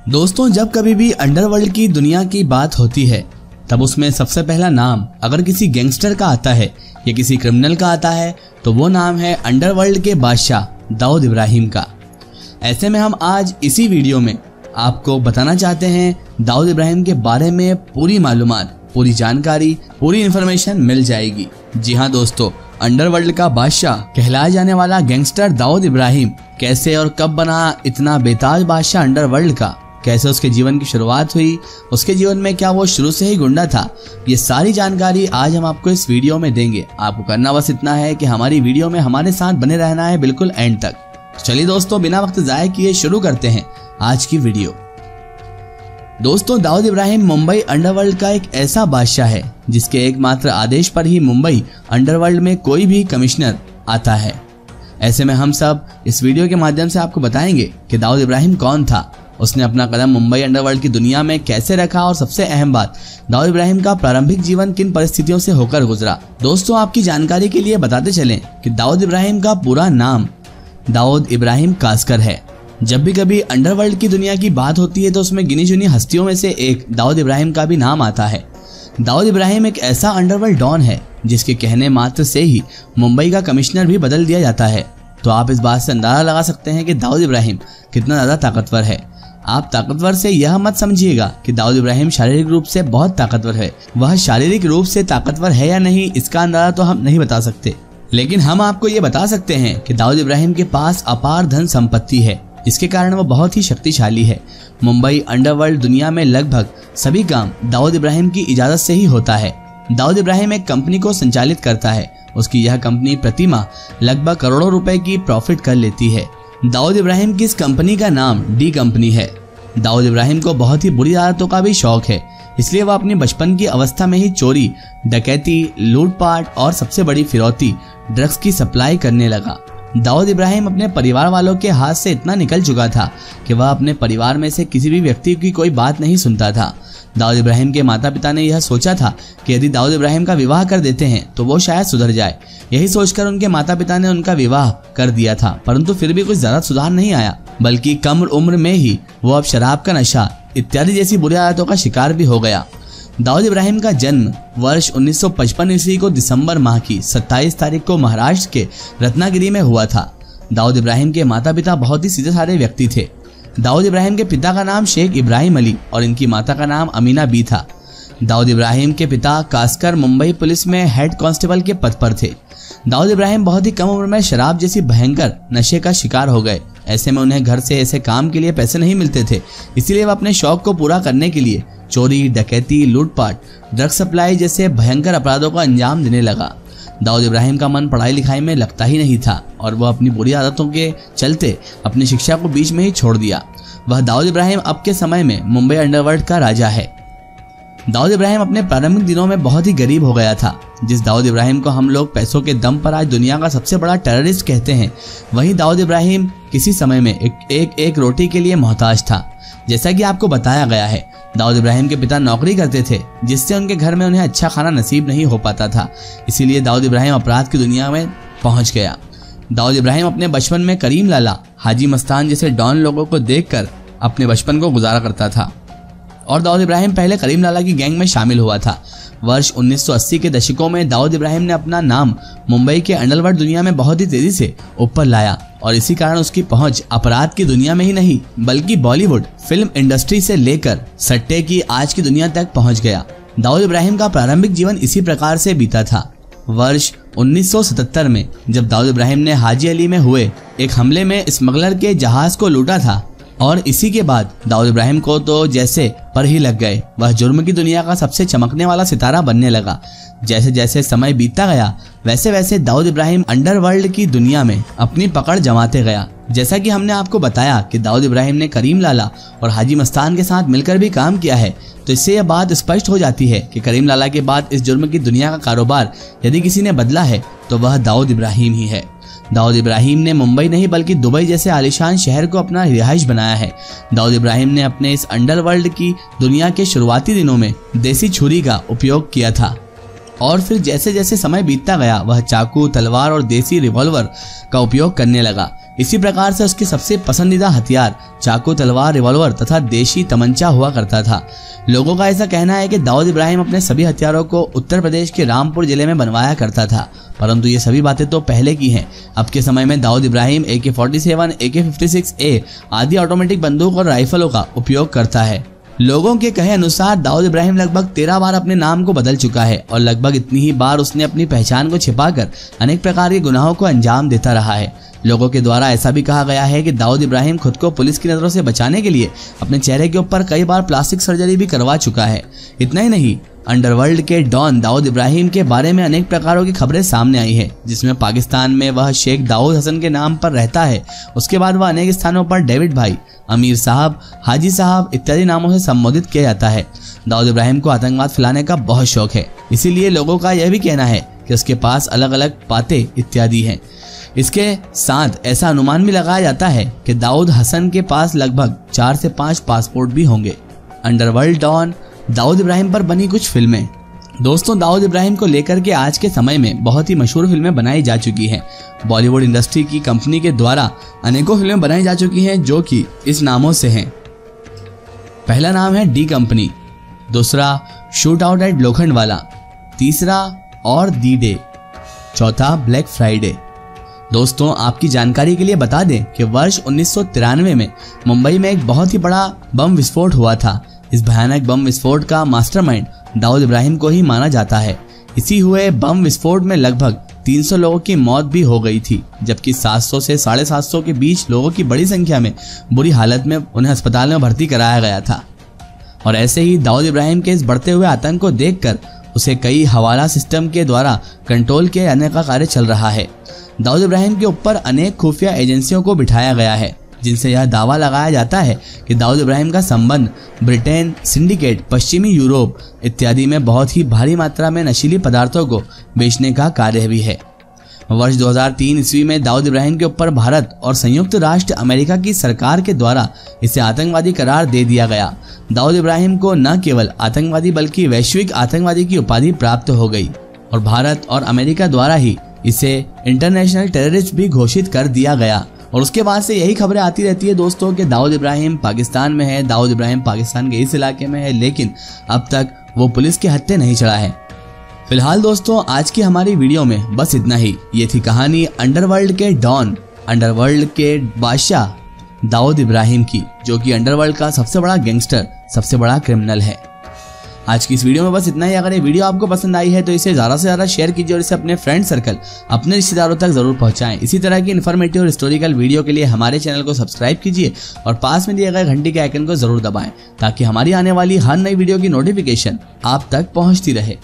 दोस्तों, जब कभी भी अंडरवर्ल्ड की दुनिया की बात होती है तब उसमें सबसे पहला नाम अगर किसी गैंगस्टर का आता है या किसी क्रिमिनल का आता है तो वो नाम है अंडरवर्ल्ड के बादशाह दाऊद इब्राहिम का। ऐसे में हम आज इसी वीडियो में आपको बताना चाहते हैं दाऊद इब्राहिम के बारे में पूरी मालूमात, पूरी जानकारी, पूरी इन्फॉर्मेशन मिल जाएगी। जी हाँ दोस्तों, अंडरवर्ल्ड का बादशाह कहलाया जाने वाला गैंगस्टर दाऊद इब्राहिम कैसे और कब बना इतना बेताज बादशाह अंडरवर्ल्ड का, कैसे उसके जीवन की शुरुआत हुई, उसके जीवन में क्या वो शुरू से ही गुंडा था, ये सारी जानकारी आज हम आपको इस वीडियो में देंगे। आपको करना बस इतना है कि हमारी वीडियो में हमारे साथ बने रहना है बिल्कुल एंड तक। चलिए दोस्तों, बिना वक्त जाए किए शुरू करते हैं आज की वीडियो। दोस्तों, दाऊद इब्राहिम मुंबई अंडरवर्ल्ड का एक ऐसा बादशाह है जिसके एकमात्र आदेश पर ही मुंबई अंडरवर्ल्ड में कोई भी कमिश्नर आता है। ऐसे में हम सब इस वीडियो के माध्यम से आपको बताएंगे कि दाऊद इब्राहिम कौन था, उसने अपना कदम मुंबई अंडरवर्ल्ड की दुनिया में कैसे रखा और सबसे अहम बात, दाऊद इब्राहिम का प्रारंभिक जीवन किन परिस्थितियों से होकर गुजरा। दोस्तों, आपकी जानकारी के लिए बताते चलें कि दाऊद इब्राहिम का पूरा नाम दाऊद इब्राहिम कास्कर है। जब भी कभी अंडरवर्ल्ड की दुनिया की बात होती है तो उसमें गिनी चुनी हस्तियों में से एक दाऊद इब्राहिम का भी नाम आता है। दाऊद इब्राहिम एक ऐसा अंडरवर्ल्ड डॉन है जिसके कहने मात्र से ही मुंबई का कमिश्नर भी बदल दिया जाता है। तो आप इस बात से अंदाजा लगा सकते हैं कि दाऊद इब्राहिम कितना ज्यादा ताकतवर है। आप ताकतवर से यह मत समझिएगा कि दाऊद इब्राहिम शारीरिक रूप से बहुत ताकतवर है। वह शारीरिक रूप से ताकतवर है या नहीं, इसका अंदाजा तो हम नहीं बता सकते, लेकिन हम आपको ये बता सकते हैं कि दाऊद इब्राहिम के पास अपार धन संपत्ति है, जिसके कारण वो बहुत ही शक्तिशाली है। मुंबई अंडरवर्ल्ड दुनिया में लगभग सभी काम दाऊद इब्राहिम की इजाजत से ही होता है। दाऊद इब्राहिम एक कंपनी को संचालित करता है। उसकी यह कंपनी प्रति माह लगभग करोड़ों रुपए की प्रॉफिट कर लेती है। दाऊद इब्राहिम की इस कंपनी का नाम डी कंपनी है। दाऊद इब्राहिम को बहुत ही बुरी आदतों का भी शौक है, इसलिए वह अपनी बचपन की अवस्था में ही चोरी, डकैती, लूटपाट और सबसे बड़ी फिरौती, ड्रग्स की सप्लाई करने लगा। दाऊद इब्राहिम अपने परिवार वालों के हाथ से इतना निकल चुका था कि वह अपने परिवार में से किसी भी व्यक्ति की कोई बात नहीं सुनता था। दाऊद इब्राहिम के माता पिता ने यह सोचा था कि यदि दाऊद इब्राहिम का विवाह कर देते हैं तो वो शायद सुधर जाए। यही सोचकर उनके माता पिता ने उनका विवाह कर दिया था, परंतु फिर भी कुछ ज्यादा सुधार नहीं आया, बल्कि कम उम्र में ही वो अब शराब का नशा इत्यादि जैसी बुरी आदतों का शिकार भी हो गया। दाऊद इब्राहिम का जन्म वर्ष 1955 ईस्वी को दिसंबर माह की 27 तारीख को महाराष्ट्र के रत्नागिरी में हुआ था। दाऊद इब्राहिम के माता पिता बहुत ही सीधे साधे व्यक्ति थे। दाऊद इब्राहिम के पिता का नाम शेख इब्राहिम अली और इनकी माता का नाम अमीना बी था। दाऊद इब्राहिम के पिता कास्कर मुंबई पुलिस में हेड कांस्टेबल के पद पर थे। दाऊद इब्राहिम बहुत ही कम उम्र में शराब जैसी भयंकर नशे का शिकार हो गए। ऐसे में उन्हें घर से ऐसे काम के लिए पैसे नहीं मिलते थे, इसीलिए वह अपने शौक को पूरा करने के लिए चोरी, डकैती, लूटपाट, ड्रग्स सप्लाई जैसे भयंकर अपराधों को अंजाम देने लगा। दाऊद इब्राहिम का मन पढ़ाई लिखाई में लगता ही नहीं था और वह अपनी बुरी आदतों के चलते अपनी शिक्षा को बीच में ही छोड़ दिया। वह दाऊद इब्राहिम अब के समय में मुंबई अंडरवर्ल्ड का राजा है। दाऊद इब्राहिम अपने प्रारंभिक दिनों में बहुत ही गरीब हो गया था। जिस दाऊद इब्राहिम को हम लोग पैसों के दम पर आज दुनिया का सबसे बड़ा टेररिस्ट कहते हैं, वही दाऊद इब्राहिम किसी समय में एक रोटी के लिए मोहताज था। जैसा कि आपको बताया गया है, दाऊद इब्राहिम के पिता नौकरी करते थे, जिससे उनके घर में उन्हें अच्छा खाना नसीब नहीं हो पाता था। इसीलिए दाऊद इब्राहिम अपराध की दुनिया में पहुंच गया। दाऊद इब्राहिम अपने बचपन में करीम लाला, हाजी मस्तान जैसे डॉन लोगों को देखकर अपने बचपन को गुजारा करता था और दाऊद इब्राहिम पहले करीम लाला की गैंग में शामिल हुआ था। वर्ष 1980 के दशकों में दाऊद इब्राहिम ने अपना नाम मुंबई के अंडरवर्ल्ड दुनिया में बहुत ही तेजी से ऊपर लाया और इसी कारण उसकी पहुंच अपराध की दुनिया में ही नहीं बल्कि बॉलीवुड फिल्म इंडस्ट्री से लेकर सट्टे की आज की दुनिया तक पहुंच गया। दाऊद इब्राहिम का प्रारंभिक जीवन इसी प्रकार से बीता था। वर्ष 1977 में जब दाऊद इब्राहिम ने हाजी अली में हुए एक हमले में स्मगलर के जहाज को लूटा था और इसी के बाद दाऊद इब्राहिम को तो जैसे पर ही लग गए। वह जुर्म की दुनिया का सबसे चमकने वाला सितारा बनने लगा। जैसे जैसे समय बीतता गया वैसे वैसे दाऊद इब्राहिम अंडरवर्ल्ड की दुनिया में अपनी पकड़ जमाते गया। जैसा कि हमने आपको बताया कि दाऊद इब्राहिम ने करीम लाला और हाजी मस्तान के साथ मिलकर भी काम किया है, तो इससे यह बात स्पष्ट हो जाती है कि करीम लाला के बाद इस जुर्म की दुनिया का कारोबार यदि किसी ने बदला है तो वह दाऊद इब्राहिम ही है। दाऊद इब्राहिम ने मुंबई नहीं बल्कि दुबई जैसे आलीशान शहर को अपना रिहाइश बनाया है। दाऊद इब्राहिम ने अपने इस अंडरवर्ल्ड की दुनिया के शुरुआती दिनों में देसी छुरी का उपयोग किया था और फिर जैसे जैसे समय बीतता गया वह चाकू, तलवार और देसी रिवॉल्वर का उपयोग करने लगा। इसी प्रकार से उसके सबसे पसंदीदा हथियार चाकू, तलवार, रिवॉल्वर तथा देशी तमंचा हुआ करता था। लोगों का ऐसा कहना है कि दाऊद इब्राहिम अपने सभी हथियारों को उत्तर प्रदेश के रामपुर जिले में बनवाया करता था, परंतु ये सभी बातें तो पहले की हैं। अब के समय में दाऊद इब्राहिम AK-47, AK-56A आदि ऑटोमेटिक बंदूक और राइफलों का उपयोग करता है। लोगों के कहे अनुसार दाऊद इब्राहिम लगभग 13 बार अपने नाम को बदल चुका है और लगभग इतनी ही बार उसने अपनी पहचान को छिपाकर अनेक प्रकार के गुनाहों को अंजाम देता रहा है। लोगों के द्वारा ऐसा भी कहा गया है कि दाऊद इब्राहिम खुद को पुलिस की नजरों से बचाने के लिए अपने चेहरे के ऊपर कई बार प्लास्टिक सर्जरी भी करवा चुका है। इतना ही नहीं, अंडरवर्ल्ड के डॉन दाऊद इब्राहिम के बारे में अनेक प्रकारों की खबरें सामने आई है, जिसमें पाकिस्तान में वह शेख दाऊद हसन के नाम पर रहता है। उसके बाद वह अनेक स्थानों पर डेविड भाई, अमीर साहब, हाजी साहब इत्यादि नामों से संबोधित किया जाता है। दाऊद इब्राहिम को आतंकवाद फैलाने का बहुत शौक है, इसीलिए लोगों का यह भी कहना है कि उसके पास अलग अलग बातें इत्यादि हैं। इसके साथ ऐसा अनुमान भी लगाया जाता है कि दाऊद हसन के पास लगभग 4 से 5 पासपोर्ट भी होंगे। अंडरवर्ल्ड डॉन दाऊद इब्राहिम पर बनी कुछ फिल्में। दोस्तों, दाऊद इब्राहिम को लेकर के आज के समय में बहुत ही मशहूर फिल्में बनाई जा चुकी हैं। बॉलीवुड इंडस्ट्री की कंपनी के द्वारा अनेकों फिल्में बनाई जा चुकी हैं जो कि इस नामों से हैं। पहला नाम है डी कंपनी, दूसरा शूट आउट एट लोखंडवाला, तीसरा और दी डे, चौथा ब्लैक फ्राइडे। दोस्तों, आपकी जानकारी के लिए बता दें कि वर्ष 1993 में मुंबई में एक बहुत ही बड़ा बम विस्फोट हुआ था। इस भयानक बम विस्फोट का मास्टरमाइंड दाऊद इब्राहिम को ही माना जाता है। इसी हुए बम विस्फोट में लगभग 300 लोगों की मौत भी हो गई थी, जबकि 700 से 750 के बीच लोगों की बड़ी संख्या में बुरी हालत में उन्हें अस्पताल में भर्ती कराया गया था। और ऐसे ही दाऊद इब्राहिम के इस बढ़ते हुए आतंक को देखकर उसे कई हवाला सिस्टम के द्वारा कंट्रोल किए जाने का कार्य चल रहा है। दाऊद इब्राहिम के ऊपर अनेक खुफिया एजेंसियों को बिठाया गया है, जिनसे यह दावा लगाया जाता है कि दाऊद इब्राहिम का संबंध ब्रिटेन, सिंडिकेट, पश्चिमी यूरोप इत्यादि में बहुत ही भारी मात्रा में नशीली पदार्थों को बेचने का कार्य भी है। वर्ष 2003 ईस्वी में दाऊद इब्राहिम के ऊपर भारत और संयुक्त राष्ट्र अमेरिका की सरकार के द्वारा इसे आतंकवादी करार दे दिया गया। दाऊद इब्राहिम को न केवल आतंकवादी बल्कि वैश्विक आतंकवादी की उपाधि प्राप्त हो गई और भारत और अमेरिका द्वारा ही इसे इंटरनेशनल टेररिस्ट भी घोषित कर दिया गया। और उसके बाद से यही खबरें आती रहती है दोस्तों कि दाऊद इब्राहिम पाकिस्तान में है, दाऊद इब्राहिम पाकिस्तान के इस इलाके में है, लेकिन अब तक वो पुलिस के हत्थे नहीं चढ़ा है। फिलहाल दोस्तों, आज की हमारी वीडियो में बस इतना ही। ये थी कहानी अंडरवर्ल्ड के डॉन, अंडरवर्ल्ड के बादशाह दाऊद इब्राहिम की, जो कि अंडरवर्ल्ड का सबसे बड़ा गैंगस्टर, सबसे बड़ा क्रिमिनल है। आज की इस वीडियो में बस इतना ही। अगर ये वीडियो आपको पसंद आई है तो इसे ज़्यादा से ज़्यादा शेयर कीजिए और इसे अपने फ्रेंड सर्कल, अपने रिश्तेदारों तक जरूर पहुंचाएं। इसी तरह की इन्फॉर्मेटिव और हिस्टोरिकल वीडियो के लिए हमारे चैनल को सब्सक्राइब कीजिए और पास में दिए गए घंटी के आइकन को जरूर दबाएं, ताकि हमारी आने वाली हर नई वीडियो की नोटिफिकेशन आप तक पहुंचती रहे।